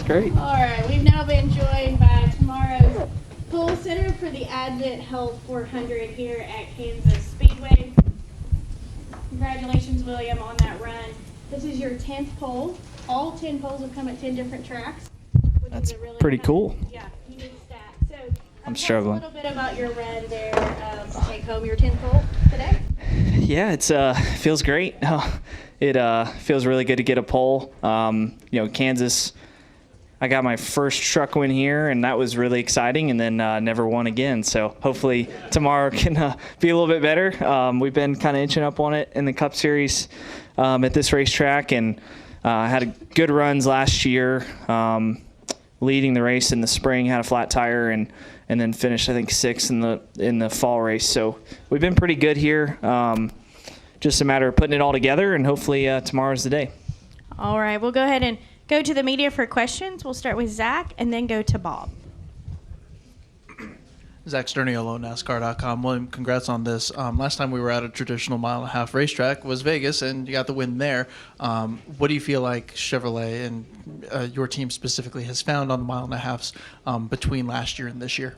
Great. All right, we've now been joined by tomorrow's pole sitter for the AdventHealth 400 here at Kansas Speedway. Congratulations, William, on that run. This is your 10th pole. All 10 poles have come at 10 different tracks. That's pretty cool. Yeah, unique stat. So I'm tell struggling. us a little bit about your run there to take home your 10th pole today. Yeah, it's feels great. It feels really good to get a pole. Kansas, I got my first truck win here, and that was really exciting, and then never won again. So hopefully tomorrow can be a little bit better. We've been kind of inching up on it in the Cup Series at this racetrack, and had good runs last year, leading the race in the spring, had a flat tire, and then finished, I think, 6th in the fall race. So we've been pretty good here. Just a matter of putting it all together, and hopefully tomorrow's the day. All right, we'll go ahead and go to the media for questions. We'll start with Zach and then go to Bob. Zach Sterniolo, NASCAR.com. William, congrats on this. Last time we were at a traditional mile-and-a-half racetrack was Vegas, and you got the win there. What do you feel like Chevrolet and your team specifically has found on the mile-and-a-halves between last year and this year?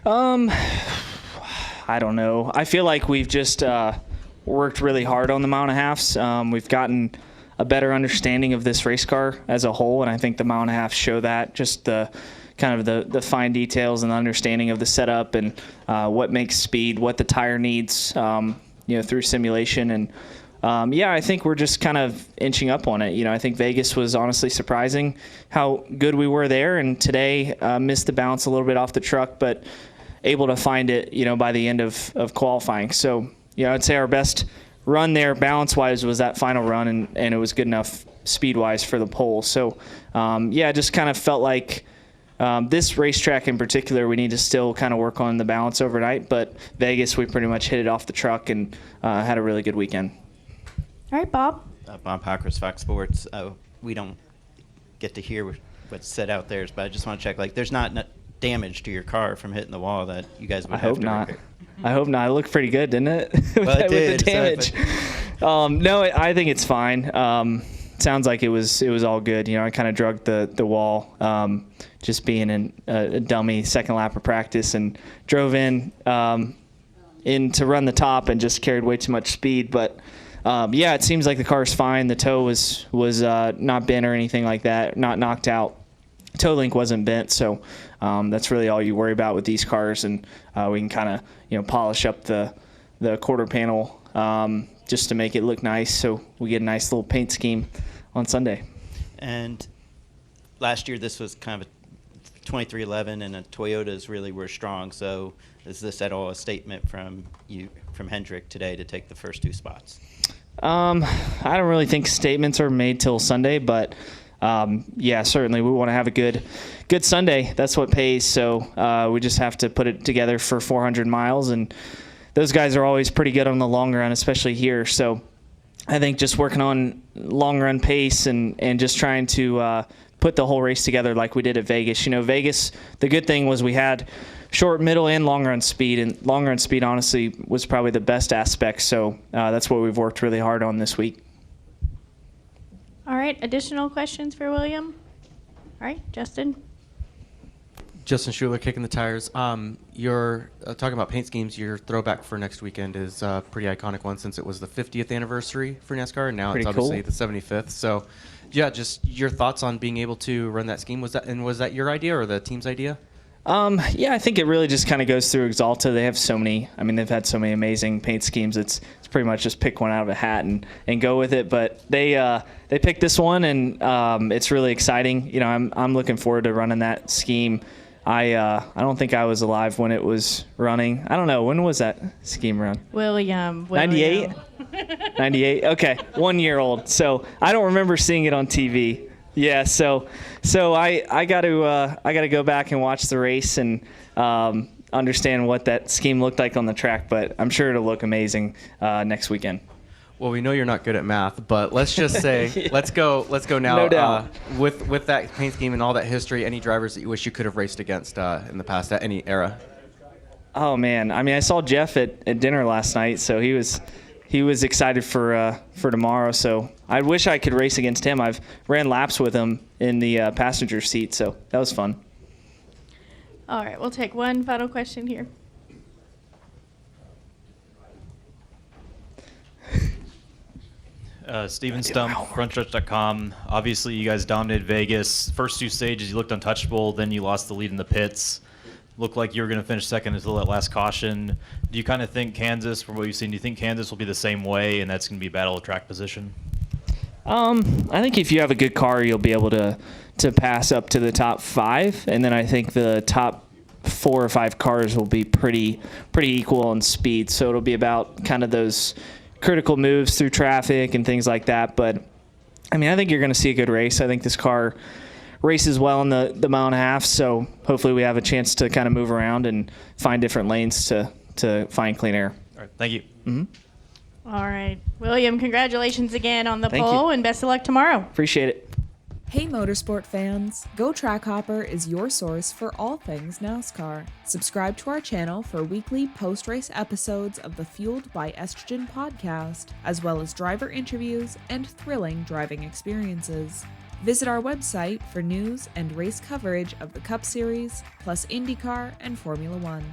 I don't know. I feel like we've just worked really hard on the mile-and-a-halves. We've gotten a better understanding of this race car as a whole, and I think the mile-and-a-halves show that. Just the kind of the fine details and the understanding of the setup and what makes speed, what the tire needs, through simulation. And I think we're just kind of inching up on it. I think Vegas was honestly surprising how good we were there, and today missed the bounce a little bit off the truck, but able to find it, by the end of qualifying. So, I'd say our best run there balance-wise was that final run, and it was good enough speed-wise for the pole. So, just kind of felt like this racetrack in particular, we need to still kind of work on the balance overnight, but Vegas, we pretty much hit it off the truck and had a really good weekend. All right, Bob. Bob Hockers, Fox Sports. We don't get to hear what's said out there, but I just want to check, there's not damage to your car from hitting the wall that you guys would have to repair. I hope not. It looked pretty good, didn't it? Well, it did, with the damage. No, I think it's fine. Sounds like it was all good. I kind of drugged the wall, just being a dummy second lap of practice, and drove in to run the top and just carried way too much speed. But it seems like the car's fine. The toe was not bent or anything like that, not knocked out. Toe link wasn't bent, so that's really all you worry about with these cars, and we can kind of polish up the quarter panel just to make it look nice, so we get a nice little paint scheme on Sunday. And last year this was kind of a 2311, and the Toyotas really were strong. So is this at all a statement from Hendrick today to take the first 2 spots? I don't really think statements are made till Sunday, but certainly we want to have a good Sunday. That's what pays. So we just have to put it together for 400 miles, and those guys are always pretty good on the long run, especially here. So I think just working on long run pace and just trying to put the whole race together like we did at Vegas. Vegas, the good thing was we had short, middle, and long run speed, and long run speed honestly was probably the best aspect. So that's what we've worked really hard on this week. All right, additional questions for William? All right, Justin. Justin Schuler, Kicking the Tires. You're talking about paint schemes. Your throwback for next weekend is a pretty iconic one, since it was the 50th anniversar for NASCAR, and now pretty it's obviously cool. the 75th. So, just your thoughts on being able to run that scheme. Was that your idea or the team's idea? I think it really just kind of goes through Axalta. They have so many. They've had so many amazing paint schemes. It's pretty much just pick one out of a hat and go with it. But they picked this one, and it's really exciting. I'm looking forward to running that scheme. I don't think I was alive when it was running. I don't know. When was that scheme run? William. 98? 98? Okay. 1 year old. So I don't remember seeing it on TV. Yeah, so I got to go back and watch the race and understand what that scheme looked like on the track, but I'm sure it'll look amazing next weekend. Well, we know you're not good at math, but let's just say Yeah. let's go now. No doubt. With that paint scheme and all that history, any drivers that you wish you could have raced against in the past at any era? Oh man, I saw Jeff at dinner last night, so he was he was excited for tomorrow. So I wish I could race against him. I've ran laps with him in the passenger seat, so that was fun. All right, we'll take one final question here. Steven Stump, FrontStretch.com. Obviously, you guys dominated Vegas. First 2 stages, you looked untouchable. Then you lost the lead in the pits. Looked like you were going to finish second until that last caution. Do you kind of think Kansas, from what you've seen, do you think Kansas will be the same way, and that's going to be a battle of track position? I think if you have a good car, you'll be able to pass up to the top 5, and then I think the top 4 or 5 cars will be pretty equal in speed. So it'll be about kind of those critical moves through traffic and things like that. But I mean, I think you're going to see a good race. I think this car races well in the mile and a half, so hopefully we have a chance to kind of move around and find different lanes to find clean air. All right, thank you. Mm-hmm. All right, William, congratulations again on the Thank pole, you. and best of luck tomorrow. Appreciate it. Hey motorsport fans, Go TrackHopper is your source for all things NASCAR. Subscribe to our channel for weekly post-race episodes of the Fueled by Estrogen podcast, as well as driver interviews and thrilling driving experiences. Visit our website for news and race coverage of the Cup Series, plus IndyCar and Formula One.